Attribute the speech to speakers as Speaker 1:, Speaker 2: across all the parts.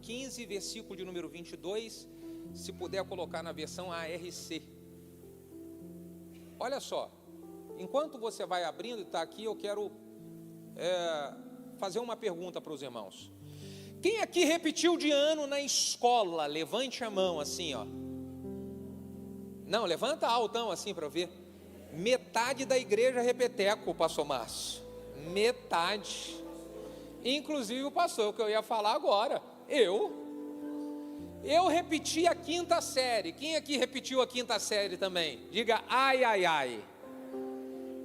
Speaker 1: 15, versículo de número 22, se puder colocar na versão ARC. Olha só, enquanto você vai abrindo e está aqui, eu quero fazer uma pergunta para os irmãos. Quem aqui repetiu de ano na escola? Levante a mão assim, ó. Não, levanta altão assim para eu ver. Metade da igreja repeteco, pastor Márcio. Metade. Inclusive o pastor, o que eu ia falar agora. Eu repeti a 5ª série. Quem aqui repetiu a 5ª série também? Diga ai, ai, ai.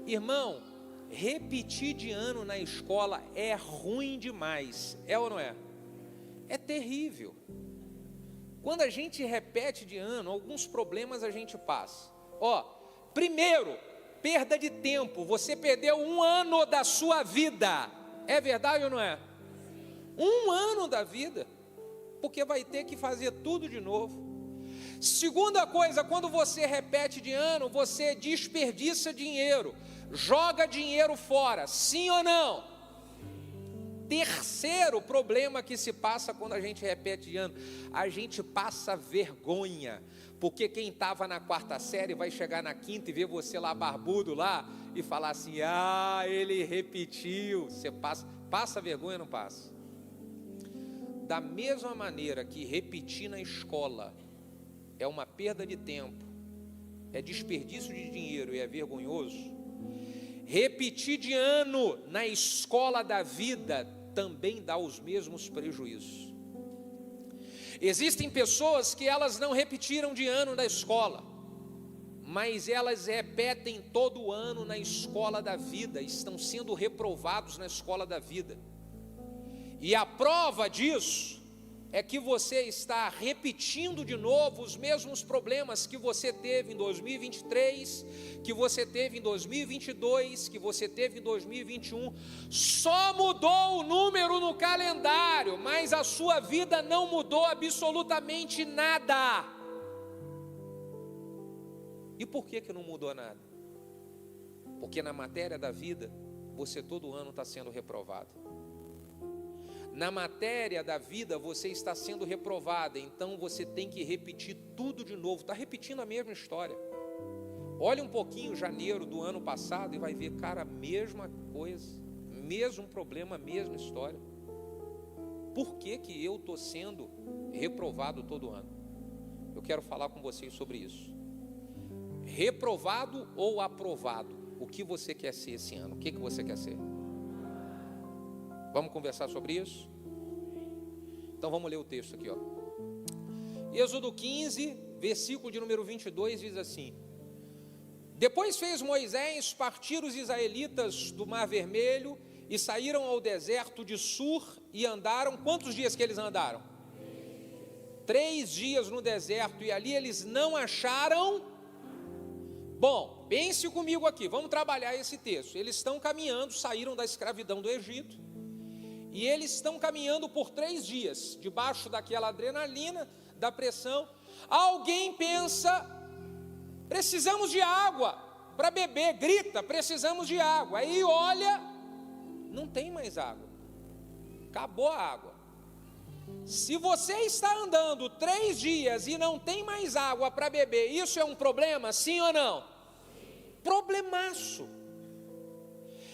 Speaker 1: Irmão, repetir de ano na escola é ruim demais. É ou não é? É terrível. Quando a gente repete de ano, alguns problemas a gente passa. Primeiro, perda de tempo. Você perdeu 1 ano da sua vida. É verdade ou não é? 1 ano da vida. Porque vai ter que fazer tudo de novo. Segunda coisa, quando você repete de ano, você desperdiça dinheiro. Joga dinheiro fora. Sim ou não? Terceiro problema que se passa quando a gente repete de ano, a gente passa vergonha, porque quem estava na 4ª série vai chegar na 5ª e ver você lá barbudo lá e falar assim, ele repetiu. Você passa vergonha ou não passa? Da mesma maneira que repetir na escola é uma perda de tempo, é desperdício de dinheiro e é vergonhoso, repetir de ano na escola da vida também dá os mesmos prejuízos. Existem pessoas que elas não repetiram de ano da escola, mas elas repetem todo ano na escola da vida, estão sendo reprovados na escola da vida. E a prova disso é que você está repetindo de novo os mesmos problemas que você teve em 2023, que você teve em 2022, que você teve em 2021. Só mudou o número no calendário, mas a sua vida não mudou absolutamente nada. E por que não mudou nada? Porque na matéria da vida, você todo ano está sendo reprovado. Na matéria da vida você está sendo reprovada, então você tem que repetir tudo de novo, está repetindo a mesma história. Olha um pouquinho janeiro do ano passado e vai ver, cara, mesma coisa, mesmo problema, mesma história. Por que eu estou sendo reprovado todo ano? Eu quero falar com vocês sobre isso. Reprovado ou aprovado? O que você quer ser esse ano? O que você quer ser? Vamos conversar sobre isso? Então vamos ler o texto aqui, ó. Êxodo 15, versículo de número 22 diz assim: Depois fez Moisés partir os israelitas do Mar Vermelho e saíram ao deserto de Sur e andaram. Quantos dias que eles andaram? 3 dias no deserto, e ali eles não acharam. Bom, pense comigo aqui, vamos trabalhar esse texto. Eles estão caminhando, saíram da escravidão do Egito. E eles estão caminhando por 3 dias, debaixo daquela adrenalina, da pressão. Alguém pensa, precisamos de água para beber, grita, precisamos de água. Aí olha, não tem mais água, acabou a água. Se você está andando 3 dias e não tem mais água para beber, isso é um problema, sim ou não? Problemaço.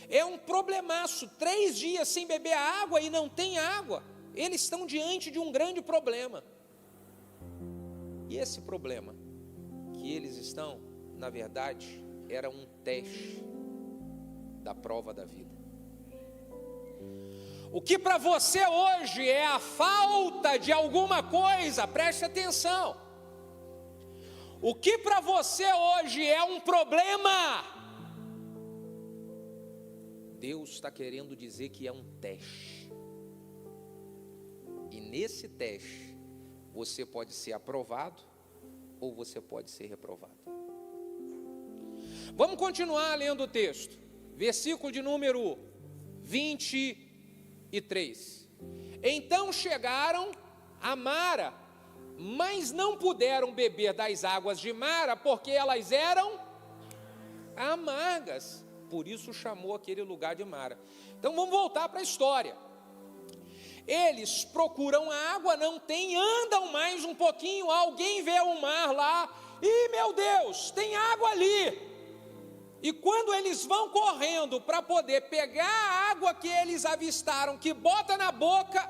Speaker 1: É um problemaço, 3 dias sem beber água e não tem água. Eles estão diante de um grande problema. E esse problema que eles estão, na verdade, era um teste da prova da vida. O que para você hoje é a falta de alguma coisa, preste atenção. O que para você hoje é um problema, Deus está querendo dizer que é um teste. E nesse teste, você pode ser aprovado ou você pode ser reprovado. Vamos continuar lendo o texto. Versículo de número 23. Então chegaram a Mara, mas não puderam beber das águas de Mara, porque elas eram amargas. Por isso chamou aquele lugar de Mara. Então vamos voltar para a história. Eles procuram a água, não tem, andam mais um pouquinho, alguém vê o mar lá, e meu Deus, tem água ali. E quando eles vão correndo para poder pegar a água que eles avistaram, que bota na boca,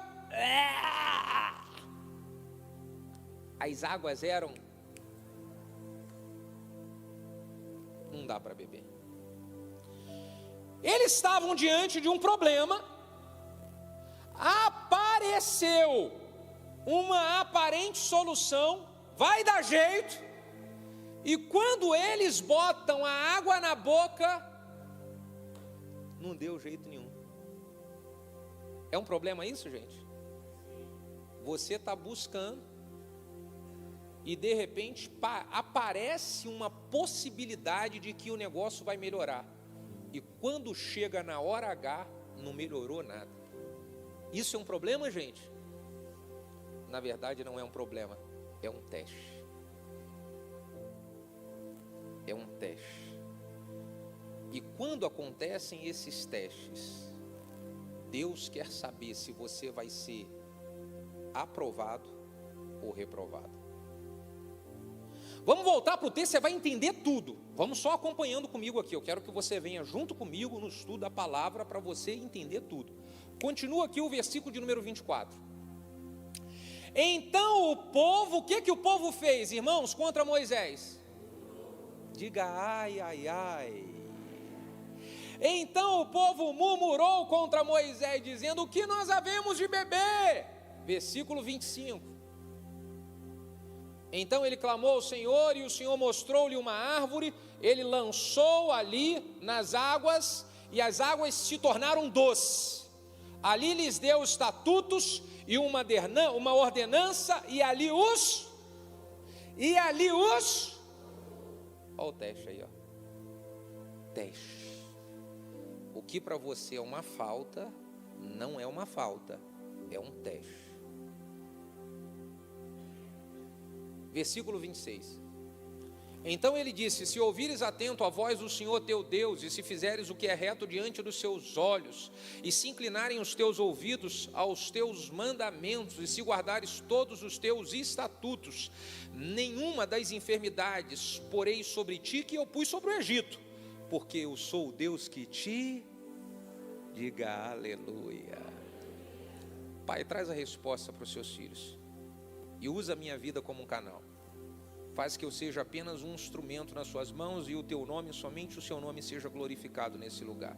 Speaker 1: as águas eram, não dá para beber. Eles estavam diante de um problema, apareceu uma aparente solução, vai dar jeito, e quando eles botam a água na boca, não deu jeito nenhum. É um problema isso, gente? Você está buscando, e de repente aparece uma possibilidade de que o negócio vai melhorar, e quando chega na hora H, não melhorou nada. Isso é um problema, gente? Na verdade não é um problema, é um teste. É um teste. E quando acontecem esses testes, Deus quer saber se você vai ser aprovado ou reprovado. Vamos voltar para o texto, você vai entender tudo. Vamos só acompanhando comigo aqui. Eu quero que você venha junto comigo no estudo da palavra para você entender tudo. Continua aqui o versículo de número 24. Então o povo, o que o povo fez, irmãos, contra Moisés? Diga ai, ai, ai. Então o povo murmurou contra Moisés, dizendo: o que nós havemos de beber? Versículo 25. Então ele clamou ao Senhor, e o Senhor mostrou-lhe uma árvore, ele lançou ali nas águas, e as águas se tornaram doces. Ali lhes deu estatutos e uma ordenança, e ali os... Olha o teste aí, ó. Teste. O que para você é uma falta, não é uma falta, é um teste. Versículo 26. Então ele disse: se ouvires atento a voz do Senhor teu Deus, e se fizeres o que é reto diante dos seus olhos, e se inclinarem os teus ouvidos aos teus mandamentos, e se guardares todos os teus estatutos, nenhuma das enfermidades porei sobre ti que eu pus sobre o Egito, porque eu sou o Deus que te... Diga aleluia. Pai, traz a resposta para os seus filhos, e usa a minha vida como um canal. Faz que eu seja apenas um instrumento nas suas mãos, e o teu nome, somente o seu nome, seja glorificado nesse lugar.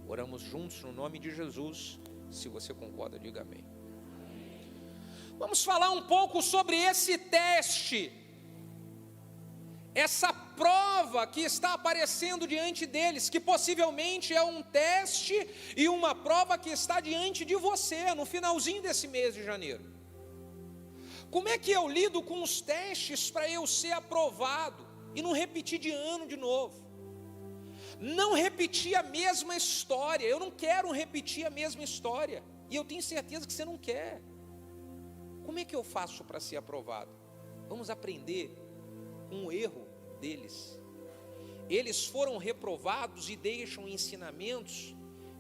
Speaker 1: Oramos juntos no nome de Jesus. Se você concorda, diga amém. Vamos falar um pouco sobre esse teste, essa prova que está aparecendo diante deles, que possivelmente é um teste e uma prova que está diante de você no finalzinho desse mês de janeiro. Como é que eu lido com os testes para eu ser aprovado e não repetir de ano de novo? Não repetir a mesma história. Eu não quero repetir a mesma história, e eu tenho certeza que você não quer. Como é que eu faço para ser aprovado? Vamos aprender com o erro deles. Eles foram reprovados e deixam ensinamentos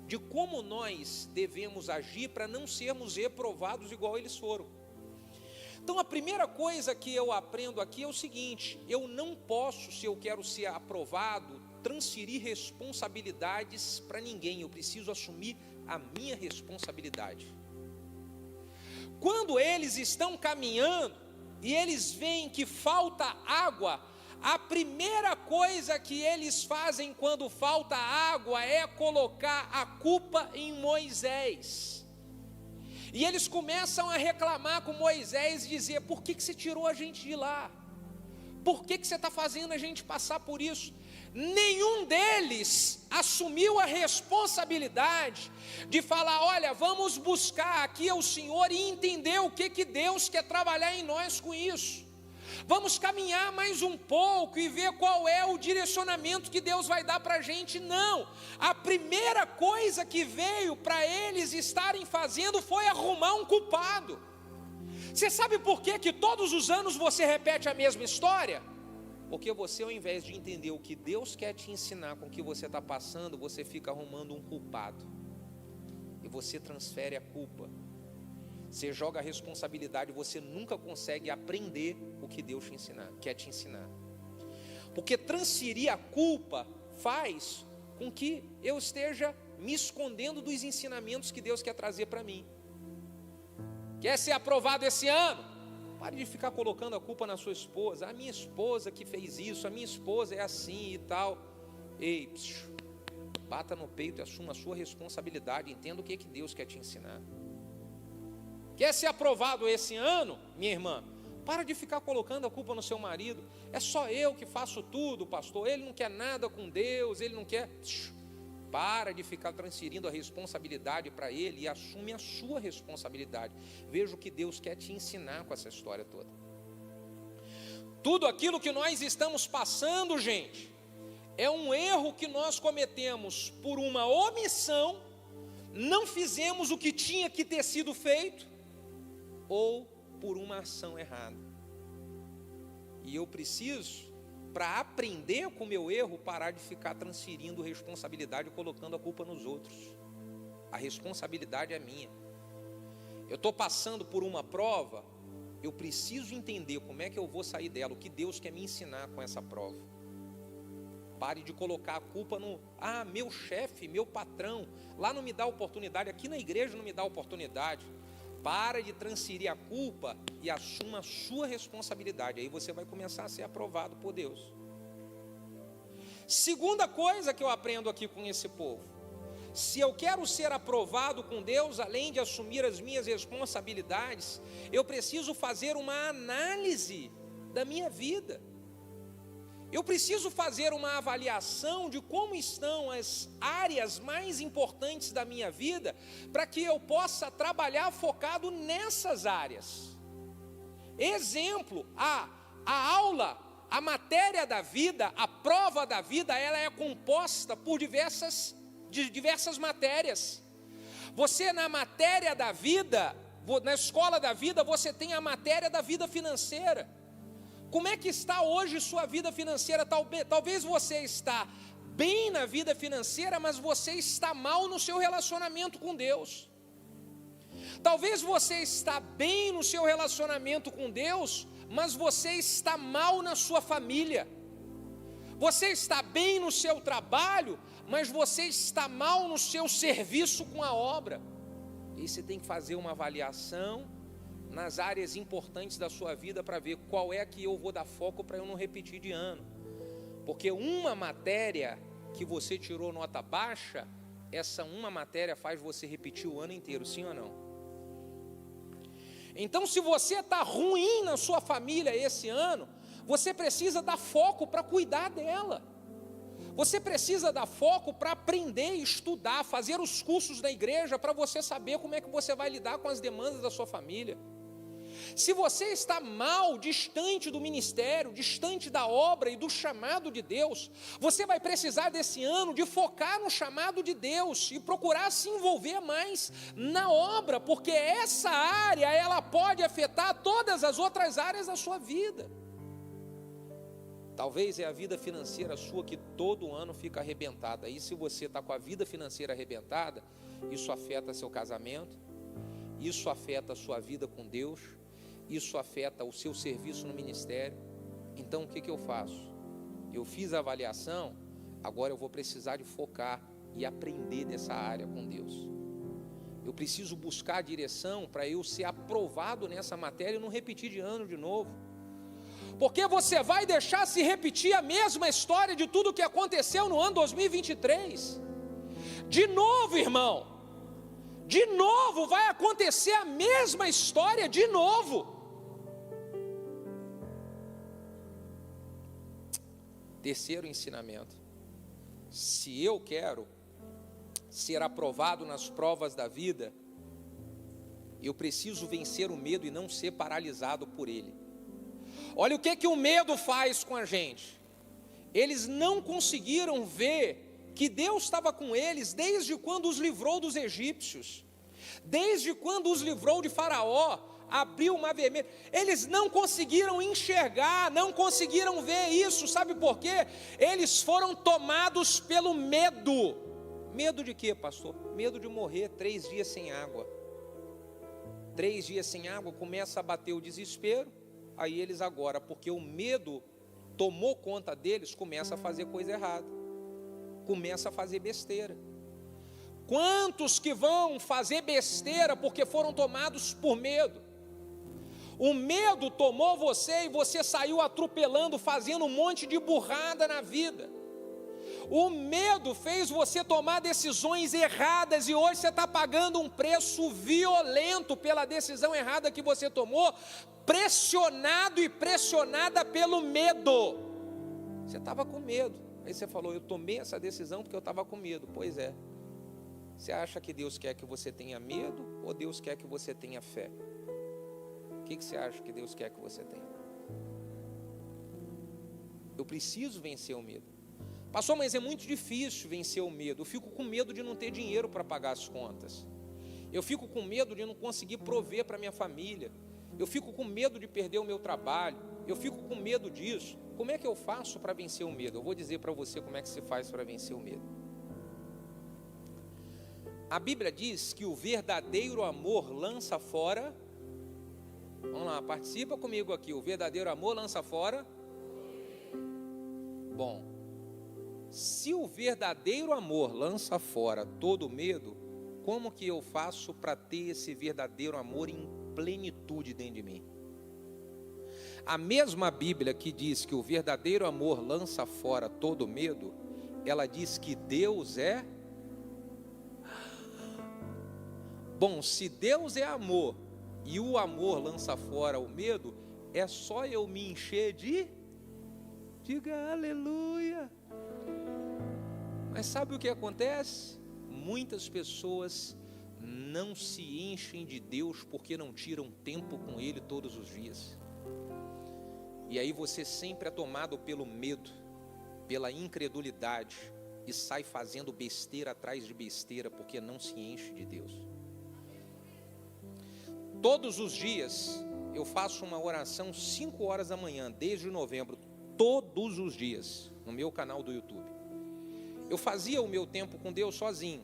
Speaker 1: de como nós devemos agir para não sermos reprovados igual eles foram. Então a primeira coisa que eu aprendo aqui é o seguinte: eu não posso, se eu quero ser aprovado, transferir responsabilidades para ninguém. Eu preciso assumir a minha responsabilidade. Quando eles estão caminhando e eles veem que falta água, a primeira coisa que eles fazem quando falta água é colocar a culpa em Moisés. E eles começam a reclamar com Moisés e dizer: por que você tirou a gente de lá? Por que você está fazendo a gente passar por isso? Nenhum deles assumiu a responsabilidade de falar: olha, vamos buscar aqui ao Senhor e entender o que Deus quer trabalhar em nós com isso. Vamos caminhar mais um pouco e ver qual é o direcionamento que Deus vai dar para a gente. Não, a primeira coisa que veio para eles estarem fazendo foi arrumar um culpado. Você sabe por que todos os anos você repete a mesma história? Porque você, ao invés de entender o que Deus quer te ensinar com o que você está passando, você fica arrumando um culpado, e você transfere a culpa você joga a responsabilidade, você nunca consegue aprender o que Deus quer te ensinar. Porque transferir a culpa faz com que eu esteja me escondendo dos ensinamentos que Deus quer trazer para mim. Quer ser aprovado esse ano? Pare de ficar colocando a culpa na sua esposa. A minha esposa que fez isso, a minha esposa é assim e tal. Ei, bata no peito e assuma a sua responsabilidade. Entenda o que Deus quer te ensinar. Quer ser aprovado esse ano, minha irmã? Para de ficar colocando a culpa no seu marido. É só eu que faço tudo, pastor. Ele não quer nada com Deus, ele não quer... Para de ficar transferindo a responsabilidade para ele e assume a sua responsabilidade. Veja o que Deus quer te ensinar com essa história toda. Tudo aquilo que nós estamos passando, gente, é um erro que nós cometemos por uma omissão, não fizemos o que tinha que ter sido feito, ou por uma ação errada. E eu preciso, para aprender com o meu erro, parar de ficar transferindo responsabilidade e colocando a culpa nos outros. A responsabilidade é minha. Eu estou passando por uma prova, eu preciso entender como é que eu vou sair dela, o que Deus quer me ensinar com essa prova. Pare de colocar a culpa no, meu chefe, meu patrão, lá não me dá oportunidade, aqui na igreja não me dá oportunidade. Para de transferir a culpa e assuma a sua responsabilidade. Aí você vai começar a ser aprovado por Deus. Segunda coisa que eu aprendo aqui com esse povo: se eu quero ser aprovado com Deus, além de assumir as minhas responsabilidades, eu preciso fazer uma análise da minha vida. Eu preciso fazer uma avaliação de como estão as áreas mais importantes da minha vida, para que eu possa trabalhar focado nessas áreas. Exemplo, a aula, a matéria da vida, a prova da vida, ela é composta por diversas matérias. Você na matéria da vida, na escola da vida, você tem a matéria da vida financeira. Como é que está hoje sua vida financeira? Talvez você está bem na vida financeira, mas você está mal no seu relacionamento com Deus. Talvez você está bem no seu relacionamento com Deus, mas você está mal na sua família. Você está bem no seu trabalho, mas você está mal no seu serviço com a obra. E você tem que fazer uma avaliação nas áreas importantes da sua vida, para ver qual é que eu vou dar foco para eu não repetir de ano. Porque uma matéria que você tirou nota baixa, essa uma matéria faz você repetir o ano inteiro, sim ou não? Então, se você está ruim na sua família esse ano, você precisa dar foco para cuidar dela. Você precisa dar foco para aprender, estudar, fazer os cursos da igreja, para você saber como é que você vai lidar com as demandas da sua família. Se você está mal, distante do ministério, distante da obra e do chamado de Deus, você vai precisar desse ano de focar no chamado de Deus e procurar se envolver mais na obra, porque essa área, ela pode afetar todas as outras áreas da sua vida. Talvez é a vida financeira sua que todo ano fica arrebentada. E se você está com a vida financeira arrebentada, isso afeta seu casamento, isso afeta a sua vida com Deus, isso afeta o seu serviço no ministério. Então o que eu faço? Eu fiz a avaliação, agora eu vou precisar de focar e aprender dessa área com Deus. Eu preciso buscar a direção para eu ser aprovado nessa matéria e não repetir de ano de novo. Porque você vai deixar se repetir a mesma história de tudo que aconteceu no ano 2023. De novo, irmão, de novo vai acontecer a mesma história de novo. Terceiro ensinamento: se eu quero ser aprovado nas provas da vida, eu preciso vencer o medo e não ser paralisado por ele. Olha o que o medo faz com a gente. Eles não conseguiram ver que Deus estava com eles desde quando os livrou dos egípcios, desde quando os livrou de Faraó, abriu o mar vermelho. Eles não conseguiram enxergar, não conseguiram ver isso. Sabe por quê? Eles foram tomados pelo medo. Medo de quê, pastor? Medo de morrer 3 dias sem água. 3 dias sem água, começa a bater o desespero. Aí eles agora, porque o medo tomou conta deles, começa a fazer coisa errada, começa a fazer besteira. Quantos que vão fazer besteira porque foram tomados por medo? O medo tomou você e você saiu atropelando, fazendo um monte de burrada na vida. O medo fez você tomar decisões erradas e hoje você está pagando um preço violento pela decisão errada que você tomou, pressionado e pressionada pelo medo. Você estava com medo, aí você falou, eu tomei essa decisão porque eu estava com medo. Pois é, você acha que Deus quer que você tenha medo ou Deus quer que você tenha fé? O que você acha que Deus quer que você tenha? Eu preciso vencer o medo. Pastor, mas é muito difícil vencer o medo. Eu fico com medo de não ter dinheiro para pagar as contas. Eu fico com medo de não conseguir prover para minha família. Eu fico com medo de perder o meu trabalho. Eu fico com medo disso. Como é que eu faço para vencer o medo? Eu vou dizer para você como é que se faz para vencer o medo. A Bíblia diz que o verdadeiro amor lança fora. Vamos lá, participa comigo aqui. O verdadeiro amor lança fora. Bom, se o verdadeiro amor lança fora todo medo, como que eu faço para ter esse verdadeiro amor em plenitude dentro de mim? A mesma Bíblia que diz que o verdadeiro amor lança fora todo medo, ela diz que Deus é... Bom, se Deus é amor e o amor lança fora o medo, é só eu me encher de... Diga aleluia. Mas sabe o que acontece? Muitas pessoas não se enchem de Deus porque não tiram tempo com Ele todos os dias. E aí você sempre é tomado pelo medo, pela incredulidade e sai fazendo besteira atrás de besteira porque não se enche de Deus. Todos os dias eu faço uma oração 5 horas da manhã, desde novembro, todos os dias, no meu canal do YouTube. Eu fazia o meu tempo com Deus sozinho,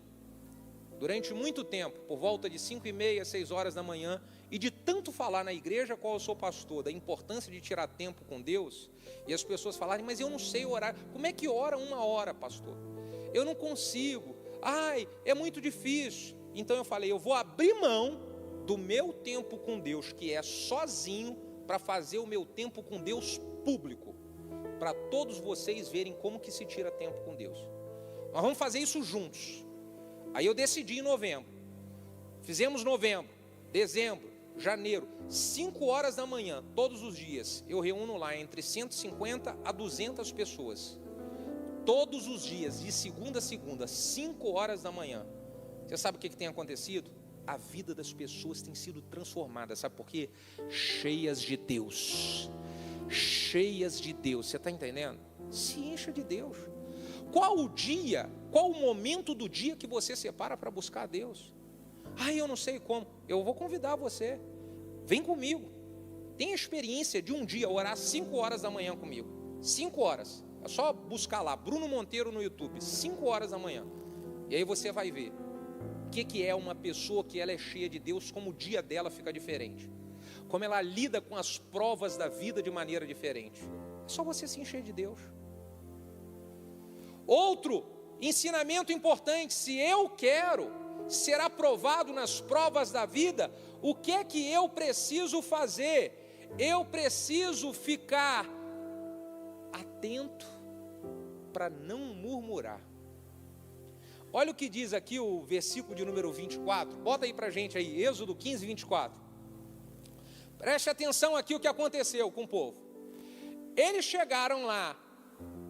Speaker 1: durante muito tempo, por volta de 5h30, 6 horas da manhã, e de tanto falar na igreja qual eu sou pastor, da importância de tirar tempo com Deus, e as pessoas falarem, mas eu não sei orar. Como é que ora 1 hora, pastor? Eu não consigo, é muito difícil. Então eu falei, eu vou abrir mão do meu tempo com Deus, que é sozinho, para fazer o meu tempo com Deus público, para todos vocês verem como que se tira tempo com Deus. Nós vamos fazer isso juntos. Aí eu decidi em novembro. Fizemos novembro, dezembro, janeiro, 5 horas da manhã, todos os dias. Eu reúno lá entre 150 a 200 pessoas. Todos os dias, de segunda a segunda, 5 horas da manhã. Você sabe o que tem acontecido? A vida das pessoas tem sido transformada. Sabe por quê? Cheias de Deus. Cheias de Deus. Você está entendendo? Se encha de Deus. Qual o dia, qual o momento do dia que você separa para buscar a Deus? Eu não sei como. Eu vou convidar você. Vem comigo. Tem a experiência de um dia orar 5 horas da manhã comigo. 5 horas. É só buscar lá, Bruno Monteiro no YouTube, 5 horas da manhã. E aí você vai ver o que é uma pessoa que ela é cheia de Deus, como o dia dela fica diferente. Como ela lida com as provas da vida de maneira diferente. É só você se encher de Deus. Outro ensinamento importante, se eu quero ser aprovado nas provas da vida, o que é que eu preciso fazer? Eu preciso ficar atento para não murmurar. Olha o que diz aqui o versículo de número 24, bota aí para a gente aí, Êxodo 15, 24. Preste atenção aqui o que aconteceu com o povo. Eles chegaram lá,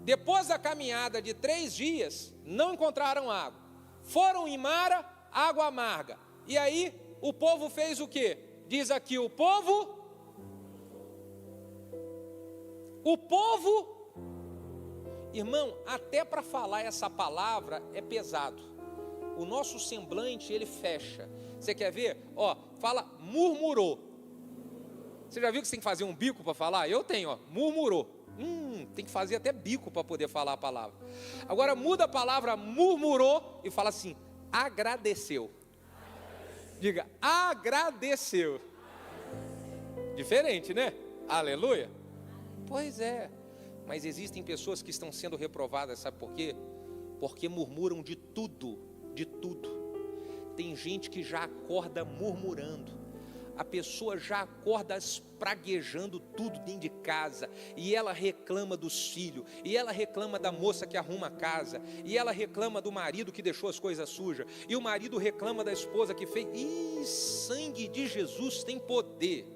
Speaker 1: depois da caminhada de 3 dias, não encontraram água. Foram em Mara, água amarga. E aí, o povo fez o quê? Diz aqui, o povo, irmão, até para falar essa palavra é pesado. O nosso semblante, ele fecha. Você quer ver? Fala, murmurou. Você já viu que você tem que fazer um bico para falar? Eu tenho, murmurou. Tem que fazer até bico para poder falar a palavra. Agora muda a palavra murmurou e fala assim, agradeceu. Diga, agradeceu. Diferente, né? Aleluia. Pois é. Mas existem pessoas que estão sendo reprovadas, sabe por quê? Porque murmuram de tudo, de tudo. Tem gente que já acorda murmurando. A pessoa já acorda espraguejando tudo dentro de casa, e ela reclama dos filhos, e ela reclama da moça que arruma a casa, e ela reclama do marido que deixou as coisas sujas, e o marido reclama da esposa que fez. Ih, sangue de Jesus tem poder.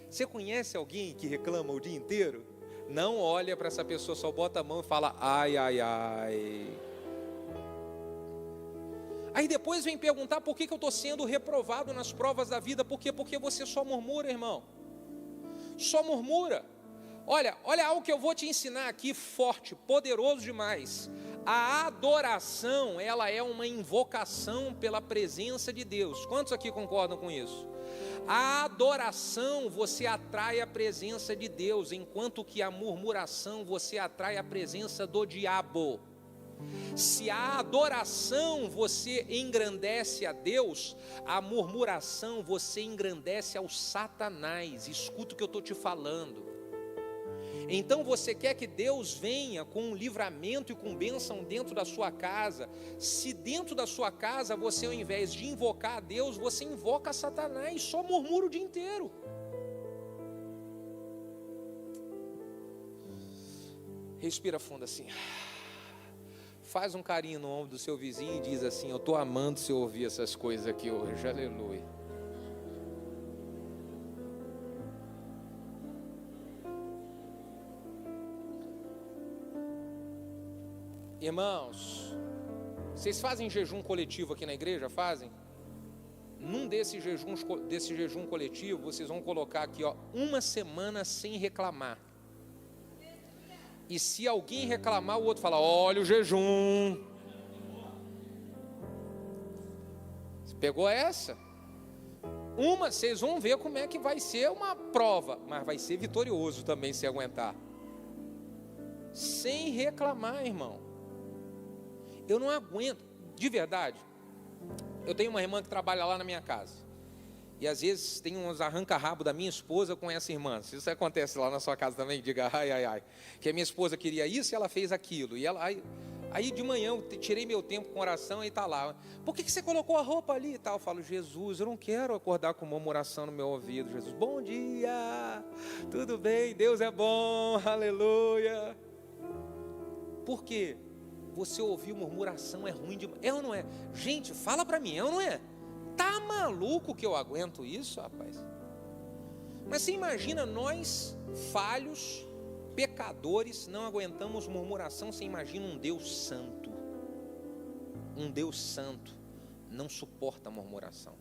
Speaker 1: Você conhece alguém que reclama o dia inteiro? Não olha para essa pessoa, só bota a mão e fala, ai, ai, ai. Aí depois vem perguntar por que eu estou sendo reprovado nas provas da vida. Por quê? Porque você só murmura, irmão. Só murmura. Olha algo que eu vou te ensinar aqui, forte, poderoso demais. A adoração, ela é uma invocação pela presença de Deus. Quantos aqui concordam com isso? A adoração, você atrai a presença de Deus, enquanto que a murmuração, você atrai a presença do diabo. Se a adoração você engrandece a Deus, a murmuração você engrandece ao Satanás. Escuta o que eu estou te falando. Então você quer que Deus venha com um livramento e com bênção dentro da sua casa. Se dentro da sua casa você, ao invés de invocar a Deus, você invoca Satanás, só murmura o dia inteiro. Respira fundo assim. Faz um carinho no ombro do seu vizinho e diz assim, eu estou amando se eu ouvir essas coisas aqui hoje, aleluia. Irmãos, vocês fazem jejum coletivo aqui na igreja? Fazem? Num desse jejum coletivo, vocês vão colocar aqui, ó, 1 semana sem reclamar. E se alguém reclamar, o outro fala, olha o jejum. Você pegou essa? Vocês vão ver como é que vai ser uma prova, mas vai ser vitorioso também se aguentar. Sem reclamar, irmão. Eu não aguento, de verdade. Eu tenho uma irmã que trabalha lá na minha casa. E às vezes tem uns arranca-rabo da minha esposa com essa irmã. Se isso acontece lá na sua casa também, diga ai, ai, ai. Que a minha esposa queria isso e ela fez aquilo. E ela, aí de manhã eu tirei meu tempo com oração e está lá. Por que você colocou a roupa ali e tal? Eu falo, Jesus, eu não quero acordar com uma oração no meu ouvido. Jesus, bom dia, tudo bem, Deus é bom, aleluia. Por quê? Você ouvir murmuração é ruim demais. É ou não é? Gente, fala para mim, é ou não é? Tá maluco que eu aguento isso, rapaz? Mas você imagina nós, falhos, pecadores, não aguentamos murmuração. Você imagina um Deus santo. Um Deus santo não suporta murmuração.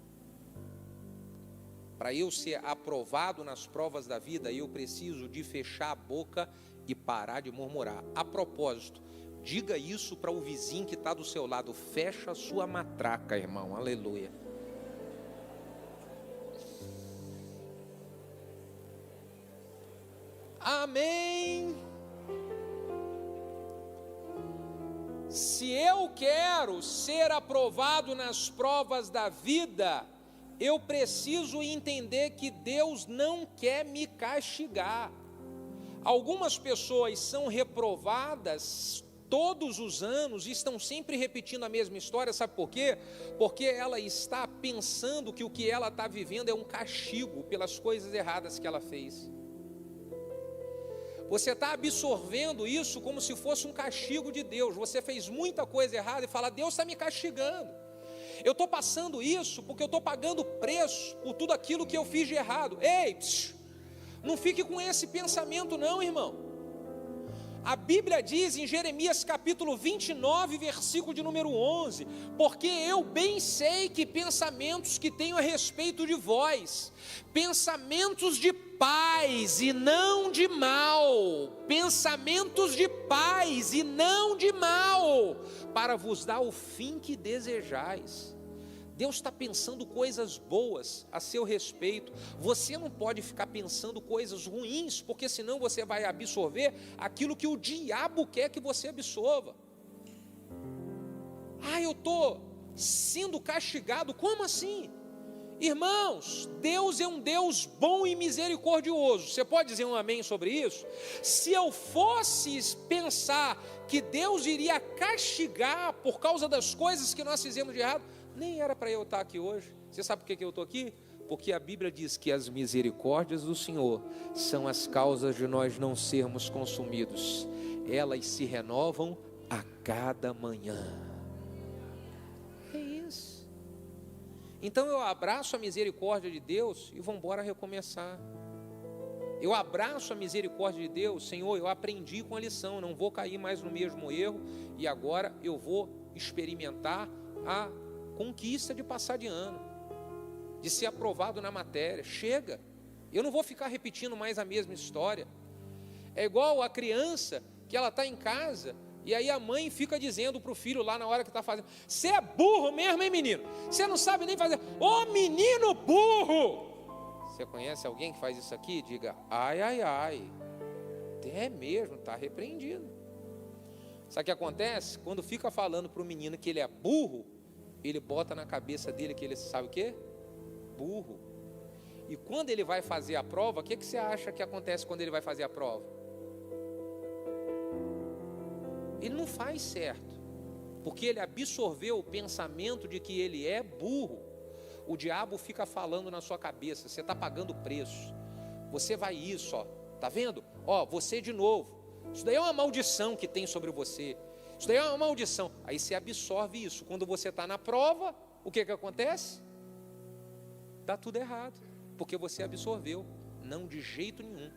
Speaker 1: Para eu ser aprovado nas provas da vida, eu preciso de fechar a boca e parar de murmurar. A propósito, diga isso para o vizinho que está do seu lado. Fecha a sua matraca, irmão, aleluia. Amém. Se eu quero ser aprovado nas provas da vida, eu preciso entender que Deus não quer me castigar. Algumas pessoas são reprovadas todos os anos e estão sempre repetindo a mesma história, sabe por quê? Porque ela está pensando que o que ela está vivendo é um castigo pelas coisas erradas que ela fez. Você está absorvendo isso como se fosse um castigo de Deus. Você fez muita coisa errada e fala, Deus está me castigando. Eu estou passando isso porque eu estou pagando preço por tudo aquilo que eu fiz de errado. Ei, não fique com esse pensamento não, irmão. A Bíblia diz em Jeremias capítulo 29, versículo de número 11, porque eu bem sei que pensamentos que tenho a respeito de vós, pensamentos de paz e não de mal, pensamentos de paz e não de mal, para vos dar o fim que desejais. Deus está pensando coisas boas a seu respeito. Você não pode ficar pensando coisas ruins, porque senão você vai absorver aquilo que o diabo quer que você absorva. Eu estou sendo castigado. Como assim? Irmãos, Deus é um Deus bom e misericordioso. Você pode dizer um amém sobre isso? Se eu fosse pensar que Deus iria castigar por causa das coisas que nós fizemos de errado, nem era para eu estar aqui hoje. Você sabe por que eu estou aqui? Porque a Bíblia diz que as misericórdias do Senhor são as causas de nós não sermos consumidos. Elas se renovam a cada manhã. É isso. Então eu abraço a misericórdia de Deus e vamos embora recomeçar. Eu abraço a misericórdia de Deus. Senhor, eu aprendi com a lição, não vou cair mais no mesmo erro, e agora eu vou experimentar a conquista de passar de ano, de ser aprovado na matéria. Chega, eu não vou ficar repetindo mais a mesma história. É igual a criança que ela está em casa, e aí a mãe fica dizendo para o filho lá na hora que está fazendo: você é burro mesmo, hein, menino? Você não sabe nem fazer. Ô menino burro! Você conhece alguém que faz isso aqui? Diga: ai, ai, ai. É mesmo, está repreendido. Sabe o que acontece? Quando fica falando para o menino que ele é burro, ele bota na cabeça dele que ele sabe o quê? Burro. E quando ele vai fazer a prova, o que você acha que acontece quando ele vai fazer a prova? Ele não faz certo, porque ele absorveu o pensamento de que ele é burro. O diabo fica falando na sua cabeça: você está pagando preço, você vai isso, ó, tá vendo? Ó, você de novo, isso daí é uma maldição que tem sobre você, isso daí é uma maldição. Aí você absorve isso. Quando você está na prova, o que acontece? Dá tudo errado, porque você absorveu. Não, de jeito nenhum.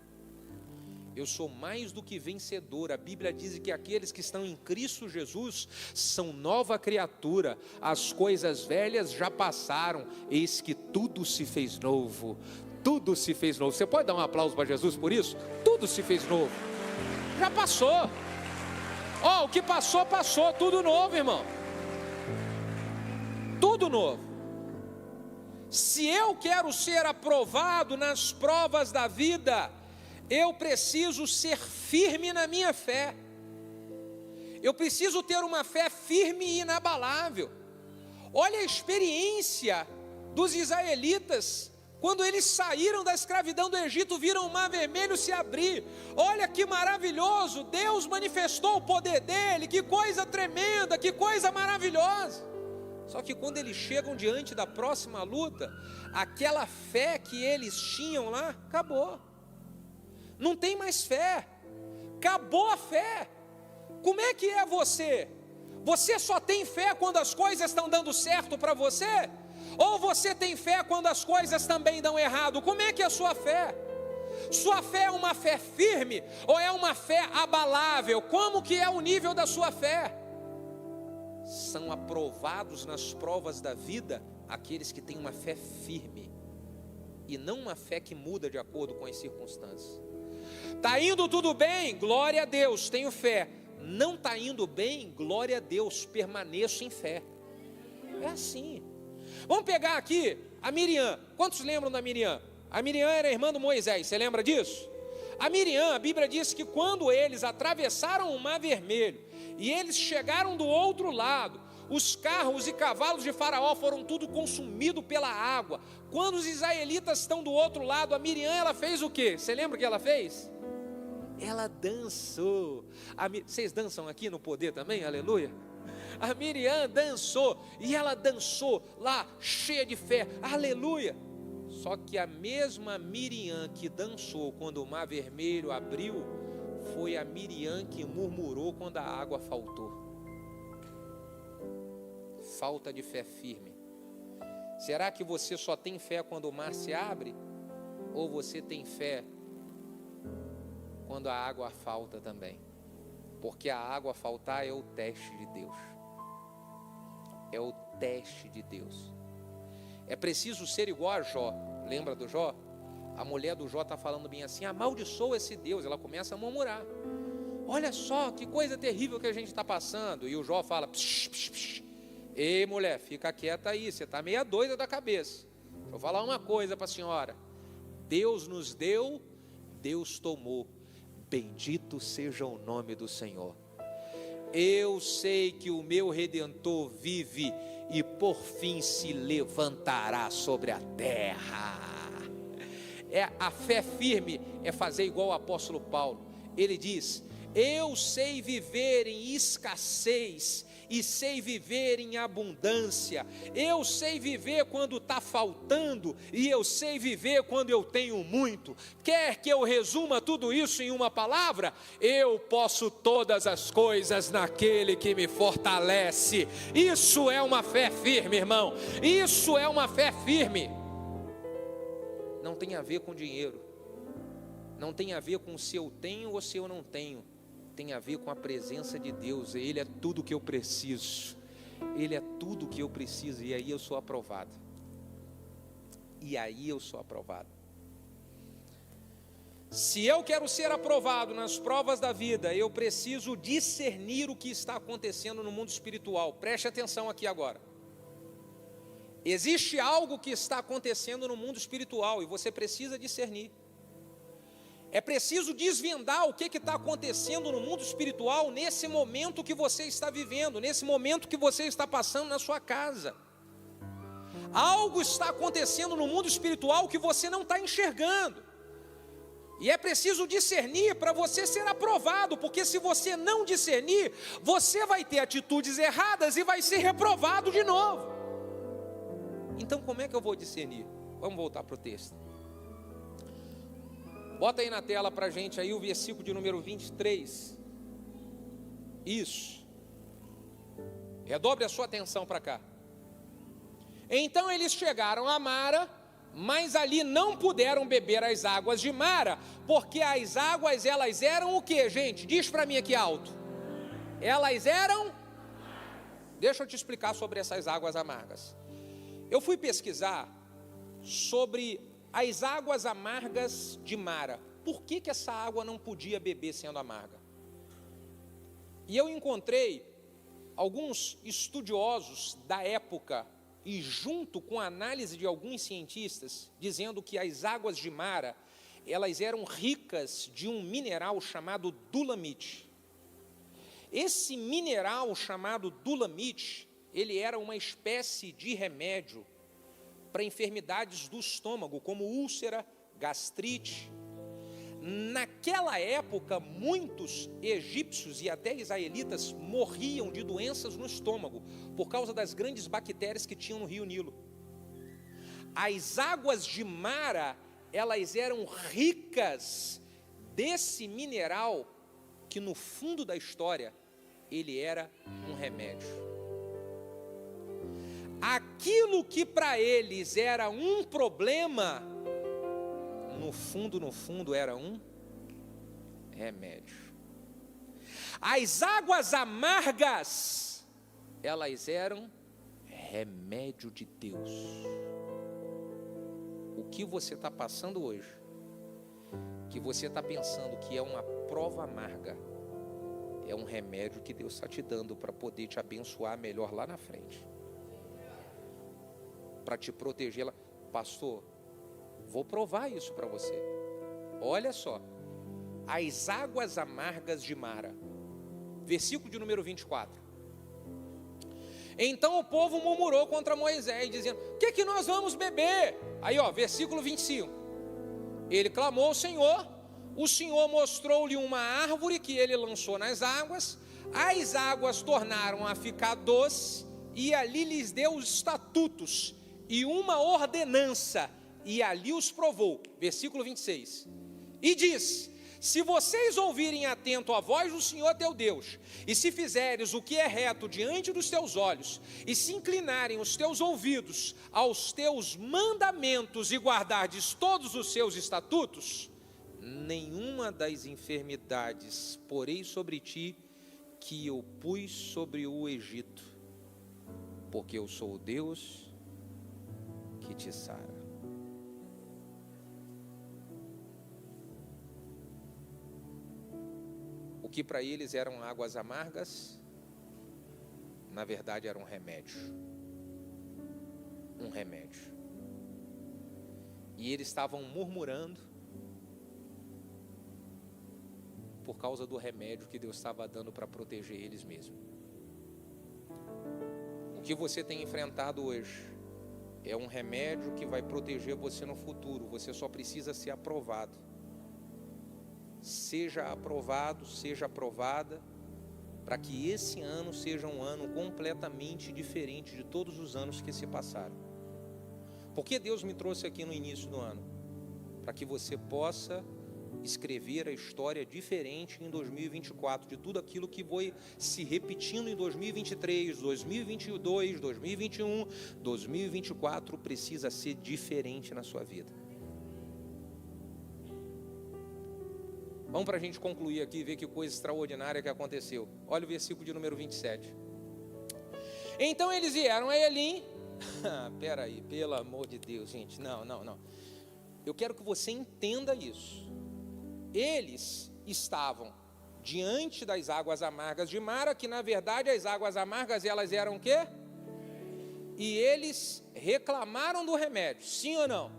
Speaker 1: Eu sou mais do que vencedor. A Bíblia diz que aqueles que estão em Cristo Jesus são nova criatura. As coisas velhas já passaram, eis que tudo se fez novo. Tudo se fez novo. Você pode dar um aplauso para Jesus por isso? Tudo se fez novo. Já passou. Ó, o que passou, passou. Tudo novo, irmão. Tudo novo. Se eu quero ser aprovado nas provas da vida, eu preciso ser firme na minha fé. Eu preciso ter uma fé firme e inabalável. Olha a experiência dos israelitas, quando eles saíram da escravidão do Egito, viram o mar vermelho se abrir. Olha que maravilhoso, Deus manifestou o poder dele, que coisa tremenda, que coisa maravilhosa. Só que quando eles chegam diante da próxima luta, aquela fé que eles tinham lá, acabou. Não tem mais fé, acabou a fé. Como é que é você? Você só tem fé quando as coisas estão dando certo para você? Ou você tem fé quando as coisas também dão errado? Como é que é a sua fé? Sua fé é uma fé firme ou é uma fé abalável? Como que é o nível da sua fé? São aprovados nas provas da vida aqueles que têm uma fé firme, e não uma fé que muda de acordo com as circunstâncias. Está indo tudo bem? Glória a Deus, tenho fé. Não está indo bem? Glória a Deus, permaneço em fé. É assim. Vamos pegar aqui a Miriam. Quantos lembram da Miriam? A Miriam era irmã do Moisés, você lembra disso? A Miriam, a Bíblia diz que quando eles atravessaram o mar vermelho e eles chegaram do outro lado, os carros e cavalos de Faraó foram tudo consumidos pela água. Quando os israelitas estão do outro lado, a Miriam, ela fez o quê? Você lembra o que ela fez? Ela dançou. Vocês dançam aqui no poder também? Aleluia. A Miriam dançou, e ela dançou lá, cheia de fé, aleluia. Só que a mesma Miriam que dançou quando o mar vermelho abriu, foi a Miriam que murmurou quando a água faltou. Falta de fé firme. Será que você só tem fé quando o mar se abre? Ou você tem fé quando a água falta também? Porque a água faltar é o teste de Deus. É o teste de Deus. É preciso ser igual a Jó. Lembra do Jó? A mulher do Jó está falando bem assim: amaldiçoa esse Deus. Ela começa a murmurar: olha só que coisa terrível que a gente está passando. E o Jó fala: psh, psh, psh. Ei, mulher, fica quieta aí, você está meia doida da cabeça. Vou falar uma coisa para a senhora: Deus nos deu, Deus tomou. Bendito seja o nome do Senhor. Eu sei que o meu Redentor vive e por fim se levantará sobre a terra. A fé firme é fazer igual o apóstolo Paulo. Ele diz: eu sei viver em escassez e sei viver em abundância. Eu sei viver quando está faltando e eu sei viver quando eu tenho muito. Quer que eu resuma tudo isso em uma palavra? Eu posso todas as coisas naquele que me fortalece. Isso é uma fé firme, irmão. Isso é uma fé firme. Não tem a ver com dinheiro, não tem a ver com se eu tenho ou se eu não tenho, tem a ver com a presença de Deus. Ele é tudo que eu preciso, Ele é tudo que eu preciso, e aí eu sou aprovado, Se eu quero ser aprovado nas provas da vida, eu preciso discernir o que está acontecendo no mundo espiritual. Preste atenção aqui agora. Existe algo que está acontecendo no mundo espiritual e você precisa discernir. É preciso desvendar o que está acontecendo no mundo espiritual nesse momento que você está vivendo, nesse momento que você está passando na sua casa. Algo está acontecendo no mundo espiritual que você não está enxergando. E é preciso discernir para você ser aprovado, porque se você não discernir, você vai ter atitudes erradas e vai ser reprovado de novo. Então como é que eu vou discernir? Vamos voltar para o texto. Bota aí na tela para a gente aí o versículo de número 23. Isso. Redobre a sua atenção para cá. Então eles chegaram a Mara, mas ali não puderam beber as águas de Mara, porque as águas elas eram o que, gente? Diz para mim aqui alto. Elas eram... Deixa eu te explicar sobre essas águas amargas. Eu fui pesquisar sobre as águas amargas de Mara. Por que essa água não podia beber sendo amarga? E eu encontrei alguns estudiosos da época, e junto com a análise de alguns cientistas, dizendo que as águas de Mara, elas eram ricas de um mineral chamado dulamite. Esse mineral chamado dulamite, ele era uma espécie de remédio para enfermidades do estômago, como úlcera, gastrite. Naquela época, muitos egípcios e até israelitas morriam de doenças no estômago, por causa das grandes bactérias que tinham no rio Nilo. As águas de Mara, elas eram ricas desse mineral, que no fundo da história, ele era um remédio. Aquilo que para eles era um problema, no fundo era um remédio. As águas amargas, elas eram remédio de Deus. O que você está passando hoje, que você está pensando que é uma prova amarga, é um remédio que Deus está te dando para poder te abençoar melhor lá na frente, para te proteger lá. Pastor, vou provar isso para você. Olha só, as águas amargas de Mara, versículo de número 24. Então o povo murmurou contra Moisés, dizendo: o que nós vamos beber? Aí versículo 25. Ele clamou ao Senhor, o Senhor mostrou-lhe uma árvore que ele lançou nas águas, as águas tornaram a ficar doce, e ali lhes deu os estatutos e uma ordenança, e ali os provou. Versículo 26. E diz: se vocês ouvirem atento a voz do Senhor teu Deus, e se fizeres o que é reto diante dos teus olhos, e se inclinarem os teus ouvidos aos teus mandamentos, e guardardes todos os seus estatutos, nenhuma das enfermidades porei sobre ti que eu pus sobre o Egito, porque eu sou o Deus que te sara. O que para eles eram águas amargas, na verdade era um remédio. Um remédio. E eles estavam murmurando, causa do remédio que Deus estava dando para proteger eles mesmos. O que você tem enfrentado hoje é um remédio que vai proteger você no futuro. Você só precisa ser aprovado. Seja aprovado, seja aprovada, para que esse ano seja um ano completamente diferente de todos os anos que se passaram. Por que Deus me trouxe aqui no início do ano? Para que você possa escrever a história diferente em 2024, de tudo aquilo que foi se repetindo em 2023, 2022, 2021, 2024 precisa ser diferente na sua vida. Vamos para a gente concluir aqui e ver que coisa extraordinária que aconteceu. Olha o versículo de número 27. Então eles vieram a Elim. Peraí, pelo amor de Deus, gente, não. Eu quero que você entenda isso. Eles estavam diante das águas amargas de Mara, que na verdade as águas amargas elas eram o quê? E eles reclamaram do remédio, sim ou não?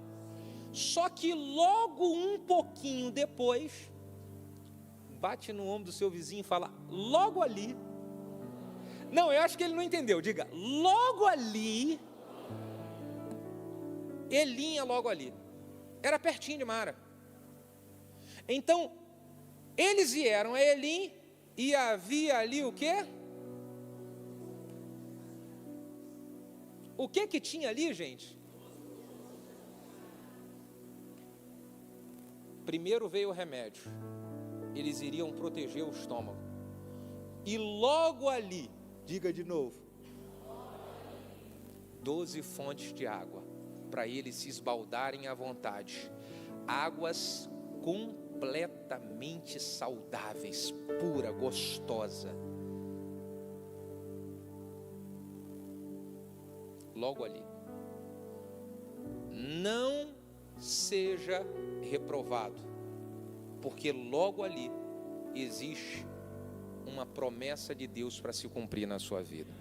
Speaker 1: Só que logo um pouquinho depois, bate no ombro do seu vizinho e fala, logo ali. Não, eu acho que ele não entendeu, diga, logo ali. Elim é logo ali, era pertinho de Mara. Então, eles vieram a Elim e havia ali o quê? O que tinha ali, gente? Primeiro veio o remédio. Eles iriam proteger o estômago. E logo ali, diga de novo, 12 fontes de água, para eles se esbaldarem à vontade. Águas completamente saudáveis, pura, gostosa. Logo ali. Não seja reprovado, porque logo ali existe uma promessa de Deus para se cumprir na sua vida.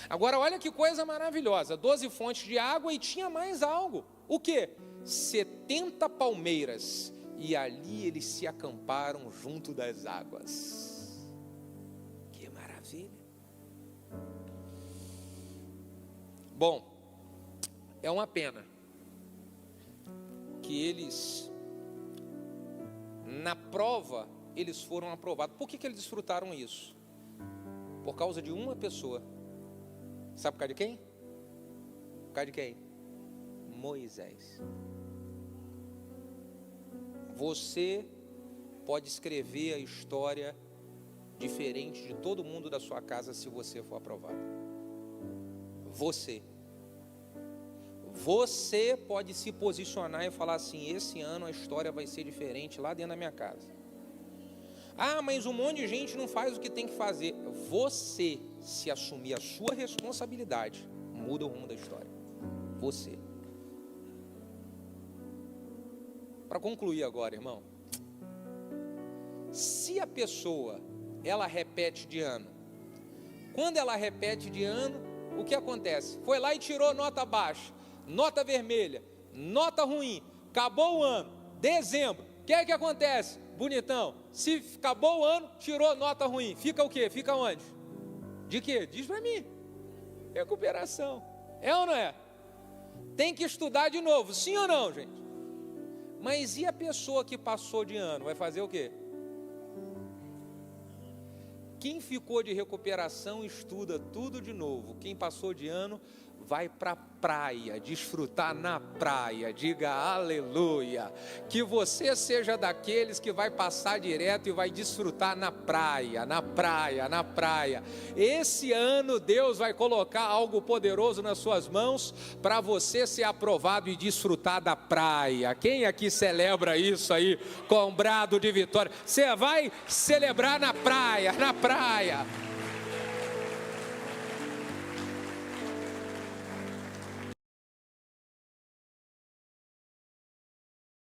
Speaker 1: Agora olha que coisa maravilhosa, 12 fontes de água e tinha mais algo. O quê? 70 palmeiras, e ali eles se acamparam junto das águas. Que maravilha! Bom, é uma pena que eles, na prova, eles foram aprovados. Por que eles desfrutaram isso? Por causa de uma pessoa. Sabe por causa de quem? Por causa de quem? Moisés. Você pode escrever a história diferente de todo mundo da sua casa se você for aprovado. Você pode se posicionar e falar assim, esse ano a história vai ser diferente lá dentro da minha casa. Ah, mas um monte de gente não faz o que tem que fazer. Você, se assumir a sua responsabilidade, muda o rumo da história. Você. Para concluir agora, irmão, se a pessoa, ela repete de ano, quando ela repete de ano, o que acontece? Foi lá e tirou nota baixa, nota vermelha, nota ruim, acabou o ano, dezembro, o que é que acontece? Bonitão, se acabou o ano, tirou nota ruim, fica o quê? Fica onde? De quê? Diz para mim. Recuperação. É ou não é? Tem que estudar de novo, sim ou não, gente? Mas e a pessoa que passou de ano, vai fazer o quê? Quem ficou de recuperação estuda tudo de novo. Quem passou de ano vai para a praia, desfrutar na praia. Diga aleluia. Que você seja daqueles que vai passar direto e vai desfrutar na praia, na praia, na praia. Esse ano Deus vai colocar algo poderoso nas suas mãos para você ser aprovado e desfrutar da praia. Quem aqui celebra isso aí com um brado de vitória? Você vai celebrar na praia, na praia.